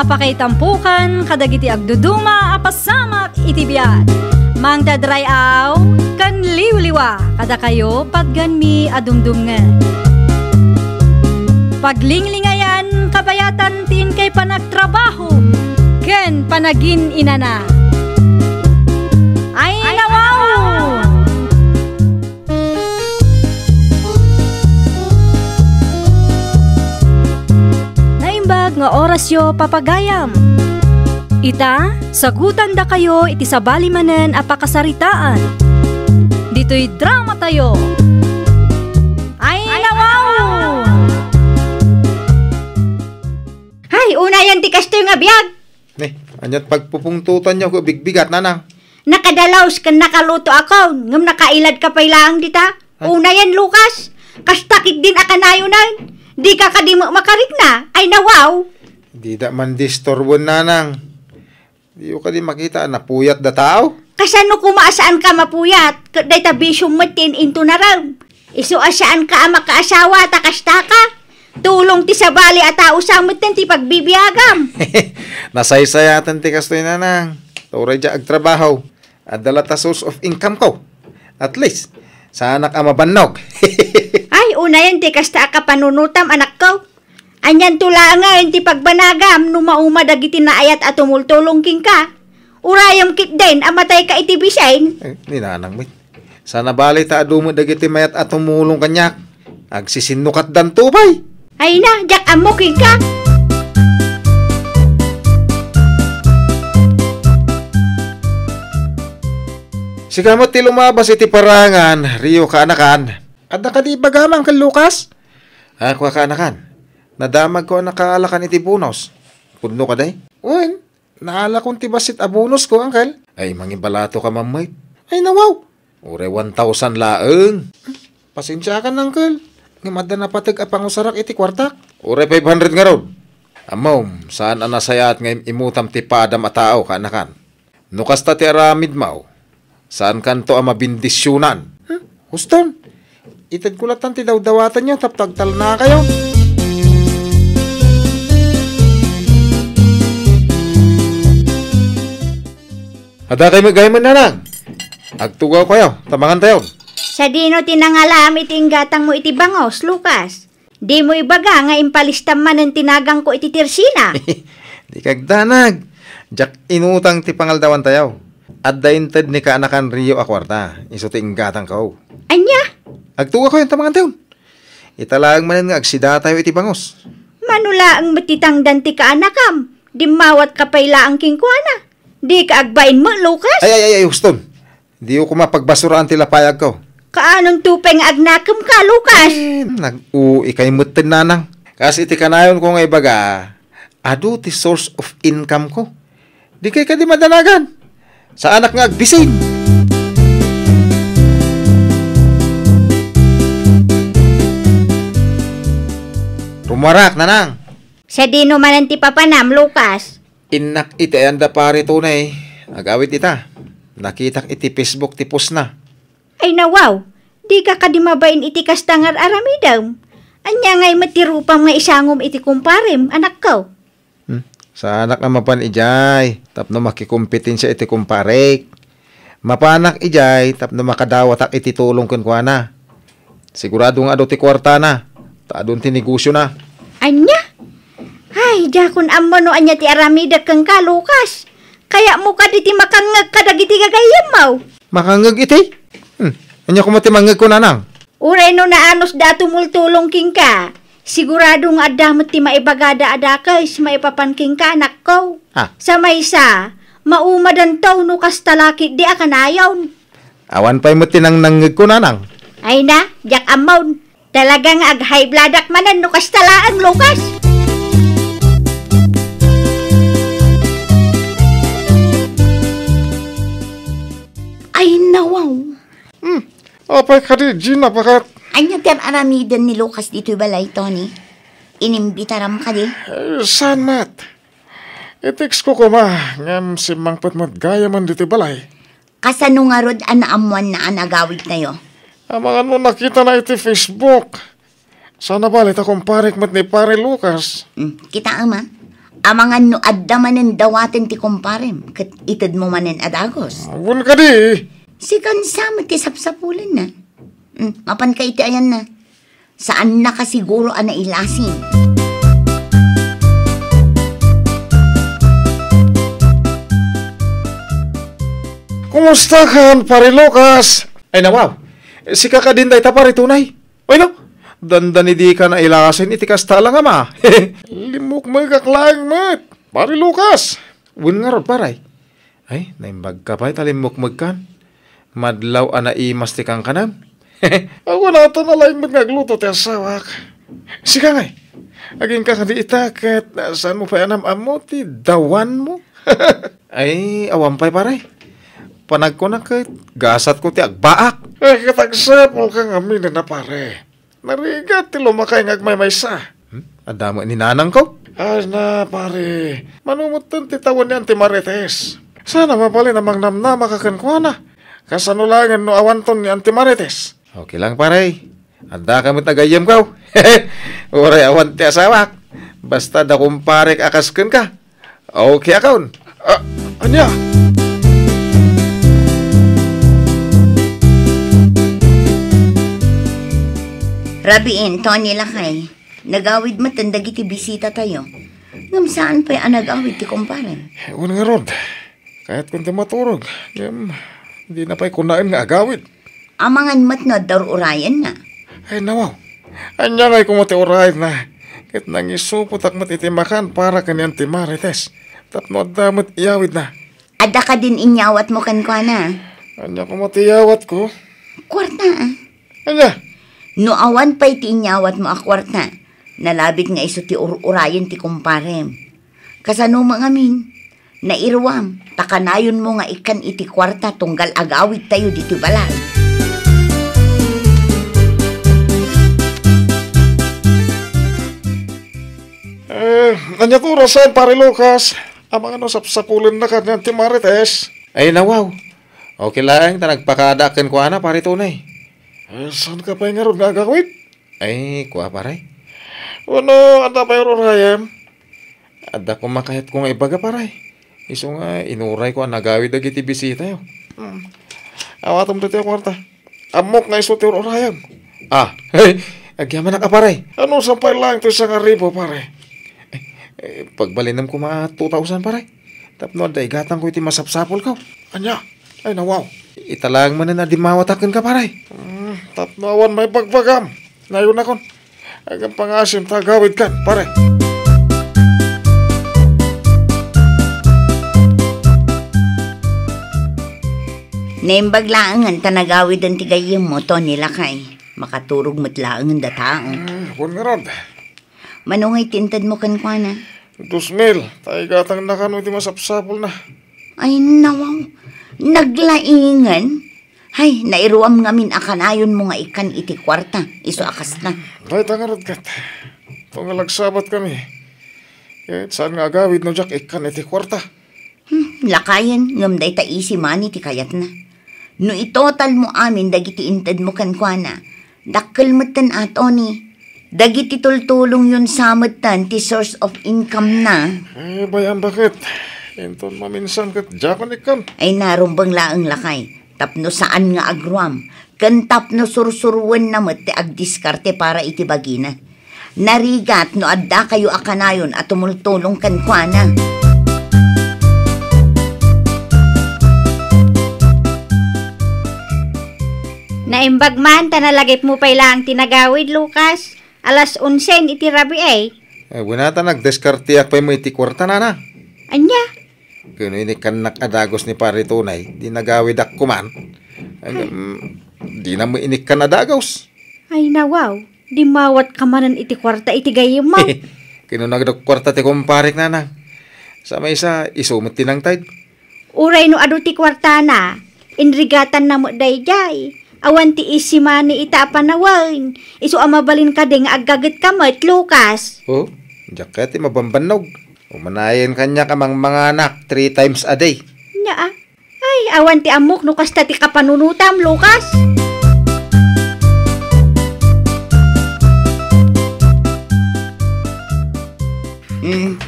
apakaitampukan kadagiti agduduma apasamak itibiyat. Mang dadrayaw kan liwliwa kada kayo patganmi adumdumngan. Paglinglingayan kabayatan tin kay panagtrabaho ken panagin inana. Ay nawaw! Naimbag nga oras yo papagayam. Ita, sagutan da kayo iti sabali manen apakasaritaan. Dito'y drama tayo. Ay nawaw! Hay, una yan ti kasto yung abiyag. Anyat pagpupungtutan niyo ko bigbigat nanang. Nakadalaws kan nakaluto ako. Ngam nakailad ka pailaang dita. Una yan, Lucas. Kastakit din akanayo na. Di ka kadimo makarik na. Ay nawaw. Di da man distorbon nanang. Di ko di makita na puyat da tao. Kasano kumaasaan ka mapuyat? Kaday tabisyong matin into na raw. Iso asaan ka ama kaasawa takasta ka. Tulong ti sabali at tao sa matin ti pagbibiyagam. Nasaysayatan ti kastoy nanang. Turay dya agtrabaho. At dala ta source of income ko. At least, sa anak ama bannog. Ay, una yan ti kasta ka panunutam anak ko. Anyan tula nga yung ti pagbanagam no maumadagiti na ayat at tumultulong king ka. Urayam kit din, amatay ka itibisain. Ninanang mit. Sana bali ta adumo dagiti mayat at tumulong kanyak. Agsisinukat dan tubay. Ay na, jak amo king ka. Sigamot ti lumabas iti parangan, Rio kaanakan. At nakadi bagamang kan Lucas? Ako kaanakan. Nadamag ko nakaalakan iti bunos. Pudno ka day? Uwan, naala kong tibasit abunos ko, angkel. Ay, mangibalato ka, mamay. Ay, nawaw. Ure 1,000 laeng. Pasensya ka, angkel. Ngamada na patag apang usarak iti kwartak. Ure 500 nga raw. Amom, saan anasayat ngayon imutam ti padam a tao, kaanakan. Nukasta ti aramid mau. Saan kanto ang mabindisyonan? Huston, itad kulatan ti daw-dawatan nyo, taptagtal na kayo. Ada kayo magayman nanang. Agtugaw kayo, tamangan tayo. Sa dino tinangalam iting gatang mo iti bangos, Lucas. Di mo ibaga nga impalistam man ang tinagang ko iti tirsina. Di kagdanag. Jak inutang ti pangaldawan tayo. At daintad ni kaanakan Rio akwarta. Iso ti gatang kao. Anya? Agtugaw kayo, tamangan tayo. Italang manan nga agsida tayo iti bangos. Manula ang matitang danti ka anakam. Di mawat kapayla ang kingkuana. Di ka agbain mo, Lucas? Ay, Houston. Di ko mapagbasuraan ti lapayag ko. Kaanong tupeng agnakam ka, Lucas? Nag-ui kay mutin nanang. Kasi iti kanayon ko nga ibaga, ado ti source of income ko. Di kay ka di madanagan. Sa anak nga agbisin. Rumarak, nanang. Sa dino man ti papanam, Lucas. Inak iti anda pare tunay. Agawit ita. Nakitak iti Facebook ti post na. Ay nawaw, di ka kadimabain iti kastangar aramidam. Anya ngay matirupang nga isangom iti kumparem, anak ko. Sa anak nga mapan ijay, tapno makikumpetensya iti kumparek. Mapanak ijay, tapno makadawatak iti tulong kun kuana. Sigurado nga ado ti kwarta na. Taadon ti negosyo na. Anya? Ay, jakon ammo no anya ti aramida kang ka, Lucas. Kaya mo ka diti makangag kadagiti gagayam mo. Makangag iti? Anya ko matimangag ko nanang. Uray no na anos da tumultulong king ka. Siguradong adamot ti maibagada adakes maipapanking ka anak ko. Sa maysa, maumadan taw no kastalakit di akanayon. Awan pa'y mo tinangnangag ko nanang. Ay na, jak amon. Talagang ag-high bladak manan no kastalaan, Lucas. Ay nawaw. Apay ka di, Gina, bakat. Anya ter aramidan ni Lucas dito balay, Tony. Inimbitaram ka di. Saan, Matt? Itex ko kuma, ngam si Mangpot mo gaya man dito balay. Kasano nga rod anaamuan na anagawid na yo? Mga ano nakita na iti Facebook. Sana balit akong parik mat ni pare Lucas. Kita ama, Amangan no adda manen dawaten ti kumparem, kat itad mo manen adagos. Awan ka di. Si kansama ti sapsapulan na. Mapan ka iti ayan na. Saan na ka siguro ana ilasin? Kumusta kan, pare Lucas? Ay nawaw, si kakadin day tapari tunay. Ay no, dandan di ka na ilasin iti kasta lang ama. Limok magkaklang mat. Pare Lucas. Wun nga rod paray. Ay, naimbag ka pa'y talimok kan. Madlaw ana imas ti kang kanam. Ako na ito na lang magagluto ti asawak. Sika ngay. Aging ka kadi itakat. Saan mo pa anam mo ti dawan mo? Ay, awampay paray. Panag ko na kay gasat ko ti agbaak. Katagsapol ka nga minin na pare. Narigat ti lumakay ngagmay sa. Adamo ni nanang ko. Ay na pare. Manumutan ti tawan ni Auntie Marites. Sana mapali namang namnama kakankuana. Kasanulangan no awanton ni Auntie Marites. Okay lang paray. Anda ka mo tagayam ko. Uray awan ti asawak. Basta da kumparek akasken ka. Okay akon. Anya? Rabiin, Tony Lakay. Nagawid matanda iti bisita tayo. Ngam saan pa yung nagawid ti kumparem? Ewan nga rod. Kahit kunti maturog. Hindi na pa'y kunaan nga agawid. Amangan matnod dar urayan na. Ay nawaw. Anya nga'y kumati urayan na. Kahit nangisupot ak matitimakan para kanyan ti Marites. Tapno damot iyawid na. Ada ka din inyawat mo kankwana. Anya kumatiyawat ko. Kwarta ah. Anya? No awan pa iti inyawat mo akwarta. Nalabit nga iso ti urayan ti kumparem. Kasano mga min? Nairwam, takanayon mo nga ikan iti kwarta tunggal agawid tayo dito balay. Anya to rasan, pare Lucas. Amang ano sapsapulan na kanyan ti Marites. Ay nawaw. Okay lang, nagpakadakin ko ana pare tunay. Saan ka pa nga ron nga agawid? Ay, kuha paray. Ano, anda pa yung urayam? Ada ko makahit ko nga ibaga paray. Iso nga, inuray ko ang nagawid na giti bisita yo. Awatom dito yung kwarta. Amok nga iso ti urayam. Hey, agyaman na ka paray. Ano sampay lang ito isang aribo, pare? Pagbalinam ko mga 2,000 paray. Tapno, daigatang ko iti masapsapol ko. Anya? Ay, nawaw. Italang man na dimawatakin ka paray. Tatnawan may pagbagam. Nayon akon. Agang pangasim tagawid kan, pare. Naimbag laangan tanagawid ang tigayim mo, Tony Lakay. Makaturog mo't laangan da tao. Kung nga ron. Manungay tintad mo kankwana. 2,000. Tayo gatang nakano iti masapsapol na. Ay nawaw, naglaingan. Hay, nairuam ngamin akanayon mo nga ikan iti kwarta. Iso akas na. Ay, tangarod kat. Tungalagsabat kami. Kahit saan nga agawid no jak ikan iti kwarta. Lakayan, ngam day taisi mani ti kayat na. No itotal mo amin, dagiti intad mo kankwana. Dakkel matan ato ni. Dagiti tultulong yun samatan ti source of income na. Eh, bayan bakit? Inton maminsan kat jakon ikan. Ay narumbang laang lakay. Tapno saan nga agruam. Kan tapno sursuruan na ti agdiskarte para iti bagina. Narigat no adda kayo akanayon at tumultulong kankwana. Naimbag man, tanalagip mo pa ilang tinagawid, Lucas. Alas 11 iti rabi ay. Bunata nagdeskartiyak pa mo iti kwarta na na. Anya? Kano ini kanak adagos ni pare tunay. Di nagawid ak kuman. Di na mo inik ka nadagos. Ay nawaw, di mawat kamanan iti kwarta iti gayim mo. Kano nagdagkwarta ti kumparik na na. Sa may isa, isumot tinang tide. Uray no adu ti kwarta na. Inrigatan na mo dayjay. Awan ti isimani ita panawan. Isu amabalin ka ding agagit kamat, Lucas. Oh, jaket ti mabambanog. Umanayin kanya kamang mga anak 3 times a day. Nya ah. Ay, awan ti amok no kasta ti kapanunutam, Lucas.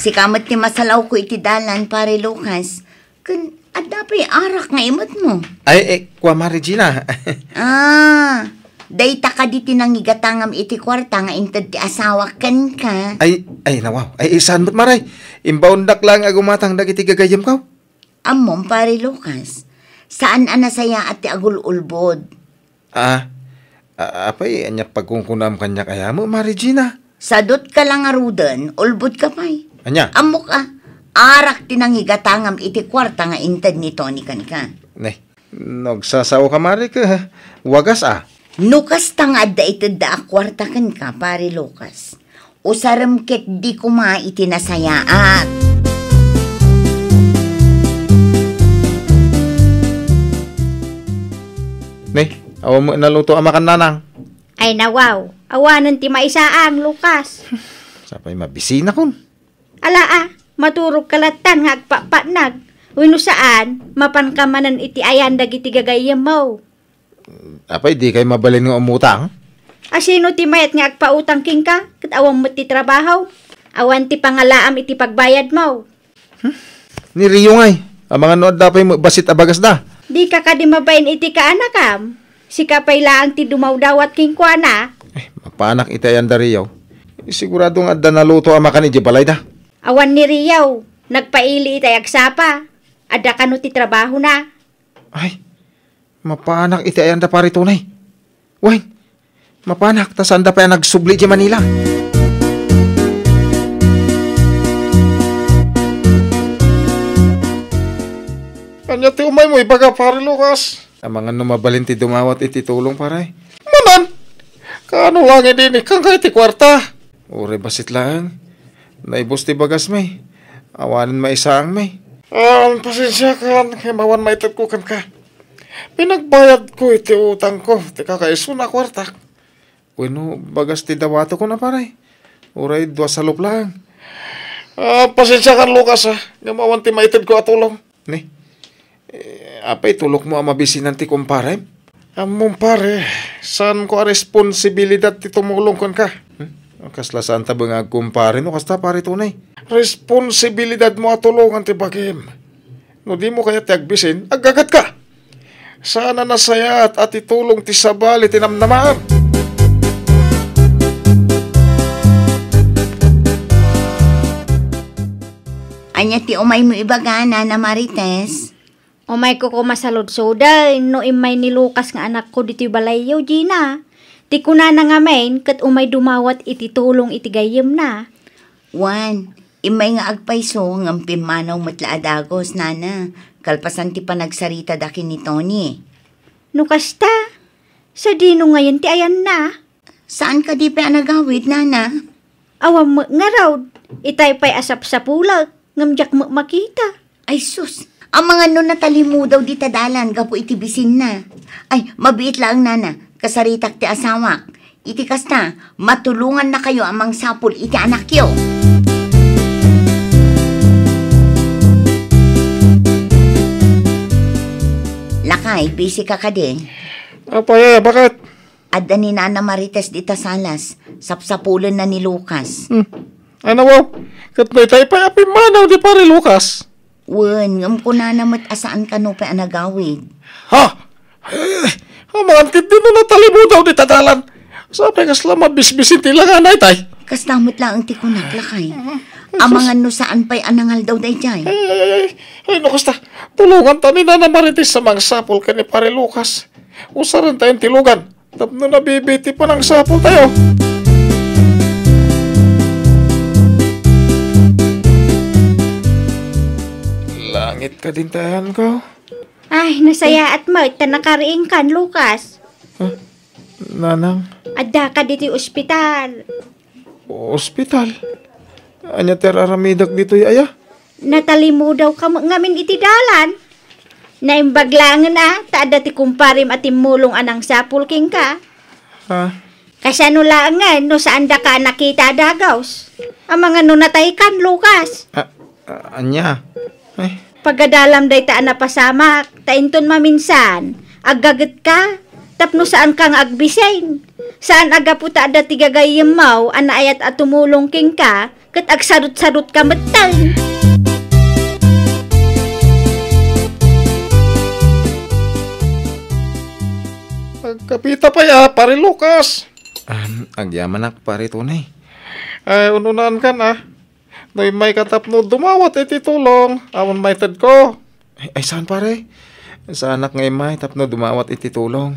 Si kamat ti masalaw ko iti dalan, pare Lucas. Kan, adda pa'y arak nga imot mo. Ay, kwa Regina. Day ka diti nang igatangam iti kwarta nga intad ti asawa kan ka. Ay, nawaw. Ay, saan ba't maray? Imbaundak lang agumatang dagiti gagayam ka. Amom, pare Lucas. Saan anasaya at ti agul-ulbod? Apay, anya pagkungkunam kanya kaya mo, Regina. Sadot ka lang arudan, ulbod ka pa'y. Anya? Amok arak tinangigatangam iti kwarta nga intad ni Tony kan ka. Nagsasaw ka, Mari ka. Wagas Nukas tangad da itad da kwarta kan ka, pare Lucas. Usaram ket di kuma iti nasayaat. Awa mo naluto ang makan nanang. Ay nawaw, awanan ti maisaang, Lucas. Sapay mabisina kun. Ala maturog kalatan nga agpapanag. Wino saan, mapankamanan iti ayan dagiti gagayam mo. Apay, di kay mabalin nga umutang. Asino ti mayat nga agpautang king ka, kat awang mo ti trabaho. Awan ti pangalaam iti pagbayad mo. Ni Rio ngay, ang mga nood dapay mo basit abagas da. Di ka kadimabain iti kaanakam. Si kapay laang ti dumawdawat king kwa na. Mapanak itayan da Rio. Sigurado nga da naluto ang makan iti balay da. Awan ni Riyaw, nagpaili itay agsapa. Ada kano ti trabaho na. Ay, mapanak itayan da pari tunay. Wait, mapanak ta saan da pa nagsubli di Manila. Kanya ti umay mo ibaga, pare Lucas. Ang mga numabalin ti dumawat iti tulong paray. Manan, kaano lang din ikang kay ti kwarta? Ure basit lang. Naibos ti bagas may. Awanan maisaang may. Pasensya ka, kaya mawan maitad ko kan ka. Pinagbayad ko iti utang ko, ti kakaiso na kwarta. Bueno, bagas ti dawato ko na paray. Uray, 2 salop lang. Pasensya ka, Lucas, nga mawan ti maitad ko atulong. Apay, tulok mo ang mabisinan ti kumpare? Among pare, saan ko a responsibilidad ti tumulong kan ka? Kasla saan ta bang agkumpare no? Kasta pare tunay. Responsibilidad mo atulungan ti bagim. No di mo kaya ti agbisin, agagat ka. Sana nasaya at itulong ti sabali tinamnamaan. Anya ti umay mo ibagana na Marites. Umay ko masalod-soday, no imay ni Lucas nga anak ko dito balayaw, Gina. Ti kuna na nga main, kat umay dumawat iti tulong iti gayem na. Wan, imay nga agpayso ng pimanaw matlaadagos, nana. Kalpasan ti panagsarita dakin ni Tony. No kasta, sa dino ngayon ti ayan na. Saan ka di pa nagawid, nana? Awam mo nga raw, itay pa'y asap sa pulag, ngamjak mo makita. Ay sus, ang mga natalimu daw di tadalan, gapo iti bisin na. Ay, mabiit lang, nana. Kasaritak ti asawak. Iti kasta, matulungan na kayo amang sapul iti anak yo. Lakay, busy ka kade. Apay, bakit? Adda ni Nana Marites di tasalas. Sapsapulan na ni Lucas. Ano wow? Kat may tayo pa apimanaw di pare Lucas. Wen, ngam ko na namat asaan ka no pa anagawid. Ha? Mga antit din na natalimu daw di tadalan. Sabi ka sila mabisbisin tila nga na itay. Kastamot lang ang tikunak, lakay. Amangan no saan pa'y anangal daw day jay. Ay, no kasta. Tulungan ta ni Nana Marites sa mga sapol ka ni pare Lucas. Usaran tayong tilugan. Tapno nabibiti pa ng sapol tayo. Langit ka din tayan ko. Ay, nasaya at mo, tanakariing kan, Lucas. Nanang, Adda ka dito ospital. ospital. Anya teraramidak dito aya? Natalimu daw ka ngamin iti dalan. Naimbaglangan taada ti kumparim at timulong anang sapul king ka. Ha? Kasano lang nga, no saan da ka nakita dagaws. Ang mga nunatay kan, Lucas. Anya? Ay, Pagadalam day taan na pasamak, tainton maminsan. Agagat ka, tapno saan kang agbisain. Saan aga po taada ti gagayim mau, anaayat at tumulong king ka, ket agsadot-sadot ka metang. Kapita pa ya, pare Lucas. Agyaman ak pare tunay. Ay, ununaan ka na. Noy may katapno dumawat iti tulong. Amon may tad ko. Ay saan pare? Sa anak nga imay tapno dumawat iti tulong.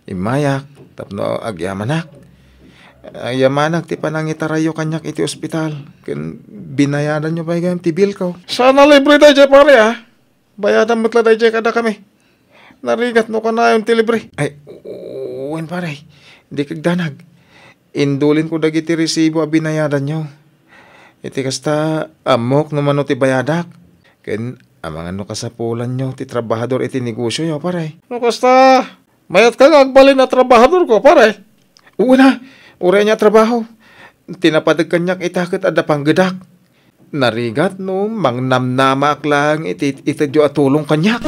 Imayak tapno agyamanak. Agyamanak ti panangitarayo kanyak iti ospital. Ken binayadan nyo ba yung tibil ko? Sana libre dahi pare ha. Bayadan mo't la dahi kada kami. Narigat no ka na yung tilibre. Ay, uwan pare. Hindi kagdanag. Indulin ko dagiti resibo a binayadan nyo. Iti kasta amok naman no ti bayadak. Ken amang ano kasapulan nyo ti trabahador iti negosyo yo pare. No kasta, mayat ka agbalin na trabahador ko pare. Oo na, uray niya trabaho. Tinapadag kanyak itakot ada panggedak. Narigat no, mangnamnamak lang itadyo at tulong kanyak.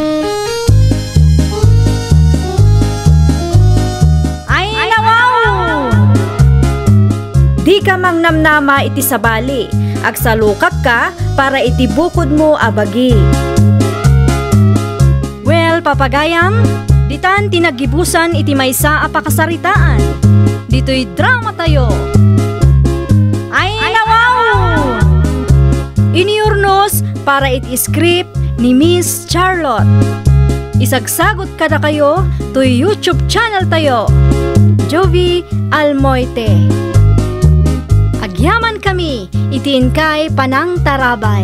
Di ka mang namnama iti sabali, agsalukak ka para iti bukod mo abagi. Well, papagayam, ditan tinagibusan iti maysa a pakasaritaan. Dito'y drama tayo. Ay nawaw! Iniurnos para iti script ni Miss Charlotte. Isagsagot kada kayo to YouTube channel tayo. Jovi Almoite. Agyaman kami, itiin kay Panang Tarabay.